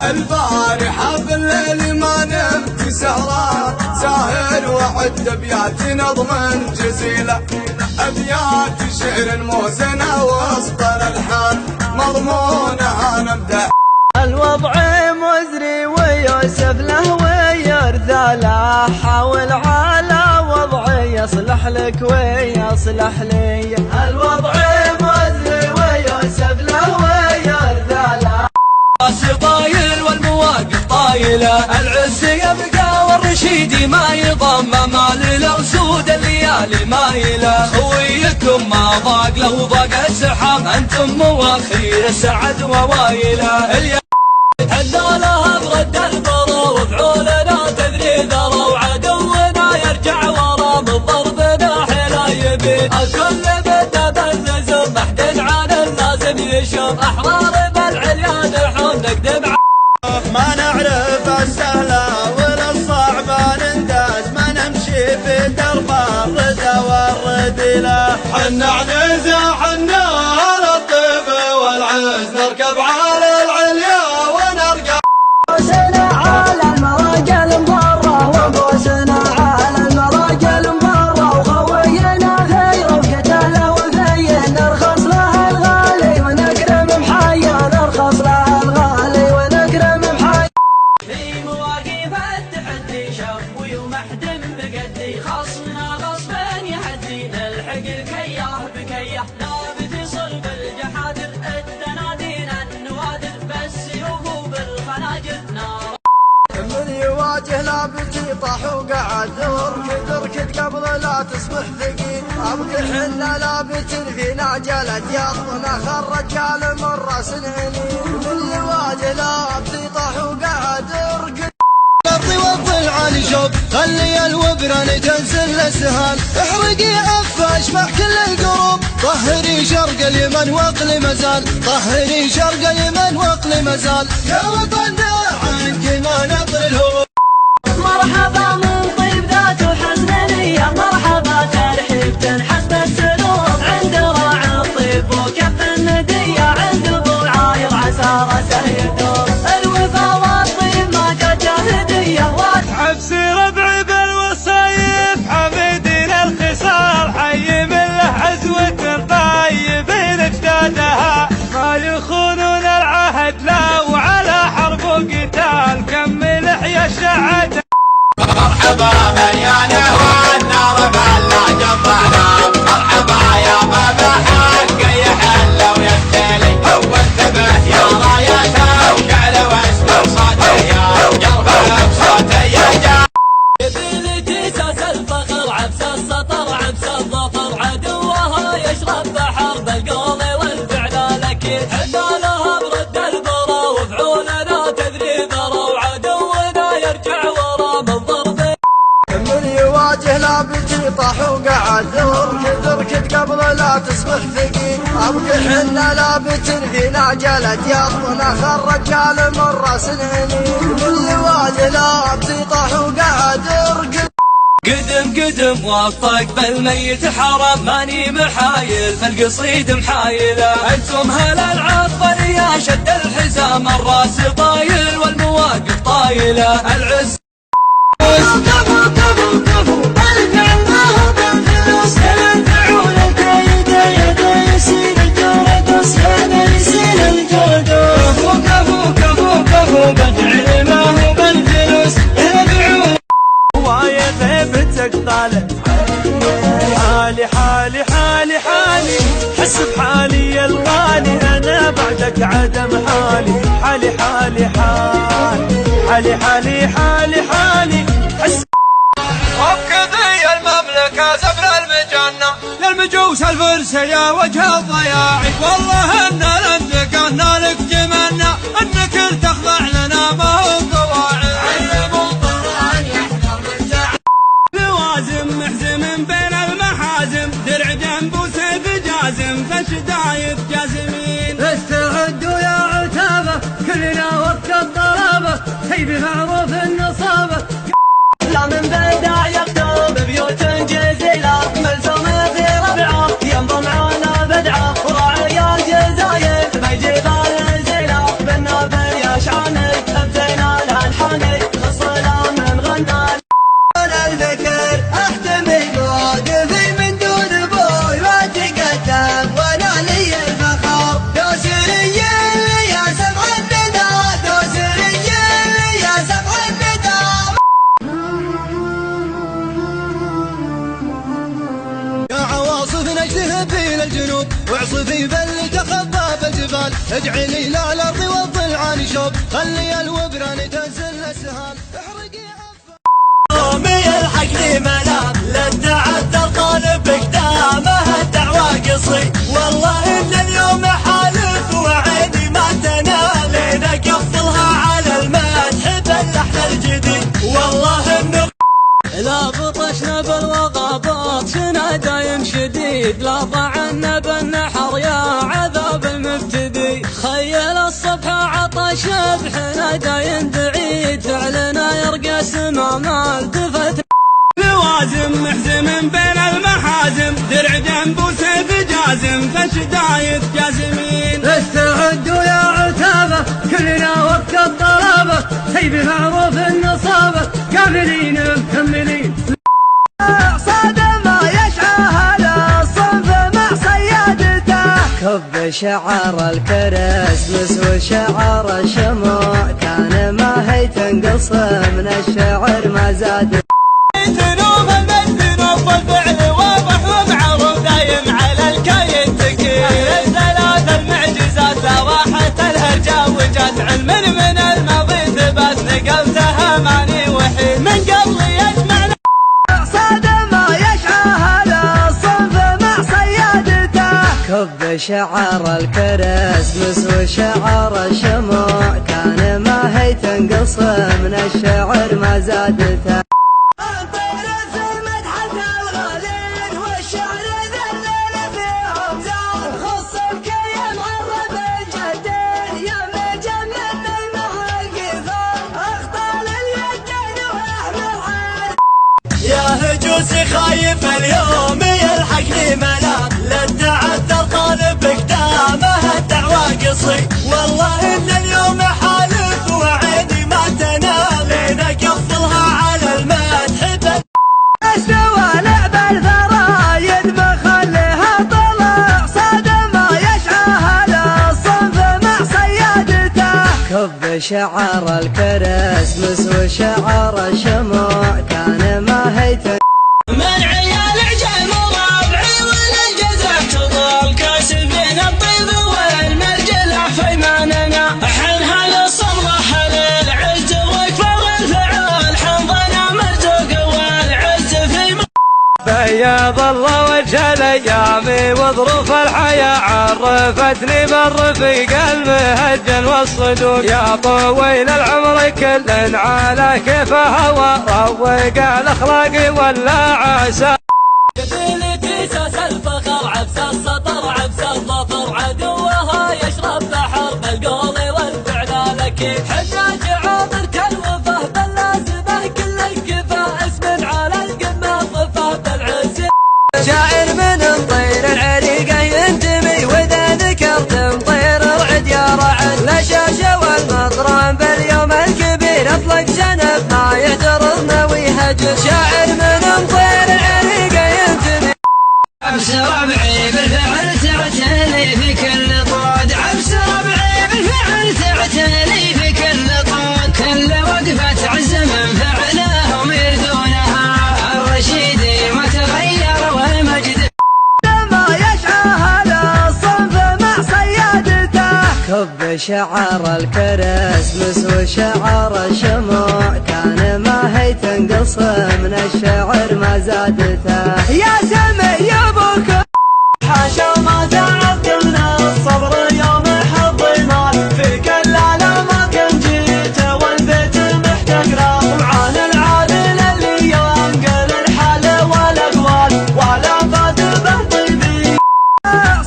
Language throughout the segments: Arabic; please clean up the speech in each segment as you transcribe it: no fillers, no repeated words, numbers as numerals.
البارحة بالليل ما نمت سهران ساهر وعد ابيات نظم جزيلة ابيات شعر موزنة وسط الالحان مضمونها نبدأ. الوضع مزري ويوسف له ويرثى له حاول على وضعي يصلح لك ويصلح لي. الوضع مزري ويوسف له ويرثى له راسي طايل والمواقف طايلة العز يبقى والرشيد ما يضم مال الأسود الليالي مايلة خويكم ما ضاق له ضاق السحاب أنتم مواخير السعد ووايلة حنا لها برد البرا وفعولنا تدري ذرا وعدونا يرجع ورا من ضربنا حلا يبين الكل بدا بالنزم محدد عن اللازم يشوف أحرار بالعليا نحن نقدم ما نعرف السهلة ولا الصعبة ننداز ما نمشي في درب الردى والردلة. حنا عنزة حنا على الطيب والعز نركب على العليا ونرقى بوسنا على المراجل مبرة وبوسنا على المراجل مبرة وخوينا خير وقتله وفين نرخص له الغالي ونكرم محيا نرخص له الغالي ونكرم محيا. في مواقف التحدي شفوي ومحدم بقدي خصنا غصبا يحدي نلحق الكياه بكيه نابت صلب الجحادر الدنادين النوادر بالسيوف بالخناجر نار من يواجه لابد يطاح وقعد دركد قبل لا تصبح ثقيل ابكي حنا لابد فينا جلد يطنا خرج قال من راس العنين. من يواجه لابد يطاح وقعد دركد وطي وطي العالي شوف خلي الوبرة تنزل السهام احرقي عفة اشبح كل القروب طهري شرق اليمن واقلي مزال طهري شرق اليمن واقلي مزال يا وطننا عنك ما نطر الهروب. مرحبا من طيب ذات وحسن نية مرحبا ترحيب تنحس بالسلوك عند راعي الطيب وكف الندية عند ابو العاير عسى راسه يدور الوفا والطيب ما كتب هدية حبس ربعي بالوصايف حميدين الخصال حي من له عزوة طيبين اجدادها ما يخونون العهد لا وعلى حرب وقتال كمل احيا الشعد. مرحبا مليانة والنار بلا جمعنا مرحبا يا بابا حق يحل ويختلي هو انتبه يا رايته وقعله واسمه صوته يا قلبه بصوته يا جا يبيلي جساس الفخر عبس السطر عبس الظفر عدوها يشرب بحرب القول والفعل الاكيد حنا لها برد البرا وفعولنا تدري ذرا وعدونا يرجع ورا من ضرب. من يواجه لابد يطاح وقعد دركد قبل لا تصبح ثقيل ابكي حنا لابد فينا جلد يطنا خرج قال من راس العنين. من يواجه لابد يطاح وقعد دركد قدم وطق بالميت حرام ماني محايل بالقصيد محايله انتم هل العطر يا شد الحزام الراس طايل والمواقف طايله العز كفو كفو كفو الفعل ما هو بالفلوس الفعول يدي يسيل الجردس يسيل الجردس كفو كفو كفو بدعي ما هو بالفلوس الفعول وايد بنتك طالع حالي حالي حالي حالي حس بحالي الغالي انا بعدك عدم حالي حالي حالي حالي حالي حالي حالي حس وبكذي المملكة زبر المجنة للمجوس الفرس يا وجه الضياع والله ان لندقنا لك جمنا انك تخضع لنا ما هو قواعد علموا القرآن يحذر من ساعة لوازم محزم بين المحازم درع جنب وسيف جازم فالشدايف جازمين استعدوا يا عتابة كلنا وقت الضرابة هيبي معروف النصابة لا من بدا يكتب بيوت جزيلة ملزم في ربعه ينضم عنا بدعه وراعي الجزاير بيجيب الزيلة بالنافل يا شانك اجعلي لا الارض والظل عن شوب خلي الوبران تنزل السهال احرقي يومي الحق لي ملام للتعدى الطالب قدامه الدعوة قصري والله ان اليوم حالف وعيني ما تنال نقفلها على المدح باللحن الجديد والله انه لا بطشنا بالوغابات شنا دايم شديد لا طعنا بالنحر يا عذاب المبتدي خيل الصبح عطش بحنا دايم بعيد فعلنا يرقى سما ما التفت لوازم محزم بين المحازم درع جنب وسيف جازم فالشدايد جازمين استعدوا يا عتابة كلنا وقت الطلبة سيب معروف النصابة كاملين مكملين صاد ما يشعى الصنف مع صيادته كب شعر الكرسمس وشعر الشموع كان ما هي تنقص من الشعر ما زاد تنوم المجد نوب الفعل واضح ومعروف دايم على الكاين تكيل الثلاث المعجزات راحت الهرجة وجات علم من الماضي ثبات نقلتها ماني وحيد من قبل يجمعنا صاد ما يشعى الصنف مع صيادته كب شعر الكرسمس وشعر الشموع كان ما هي تنقص من الشعر ما زادته يا هجوسي خايف اليوم يلحق لي ملام للتعدى الطالب قدامه الدعوة قصري والله ان اليوم حالف وعيني ما تنال نقفلها على المدح استوى لعب الفرايد مخليها طلع صاد ما يشعى الصنف مع صيادته كب شعر الكرسمس وشعر الشموع كان ما هي من عيال عجل ورابعي والجزع تظل كاسبين الطيب والمرجل في ماننا حنها للصمغة للعز وكفر الفعال حنظنا مرزوق والعز في بياض الله وجه الايام وظروف الحياه عرفتني بالرفيق المهجن والصدوق يا طويل العمر كل على كيف هوى روق الاخلاق ولا عسى قبيلتي ساس الفخر عبس السطر عبس الظفر عدوها يشرب بحر بالقول والفعل الاكيد حجاج عاطر كالوفه باللازمه كل الكفا اسم على القمه صفه بالعز شاعر من مطير العريقه ينتمي واذا ذكرت مطير العد يا رعد لشاشه والمطران باليوم الكبير اطلق شنب ما يعترضنا ويهجر شاعر من مطير العريقه ينتمي عبس ربعي بالفعل تعتني في كل طود عبس ربعي بالفعل تعتني في كل طود كل وقفه عز من فعلهم يردونها الرشيدي ما تغير والمجد ما يشعى الصنف مع صيادته كب شعر الكرسمس وشعر الشموع كان ما هي تنقص من الشعر ما زادته يا سمي يا ابوك حاشا ما تعطلنا الصبر يوم حظ مال في كل الاماكن جيت والبيت محتكره وعن العادل اليوم قل الحال والاقوال ولا فاتبه طيبي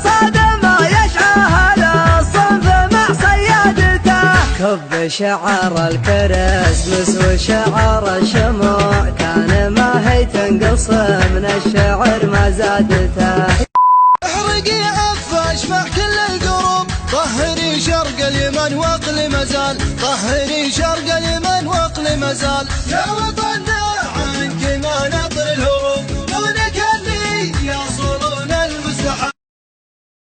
صاد ما يشعى الصنف مع صيادته كب شعر الكرسمس وشعر الشموع كان ما هي تنقص من الشعر ما زادته احرقي عفاش مع كل القروب طهري شرق اليمن واقل مزال طهري شرق اليمن واقل مزال يا وطن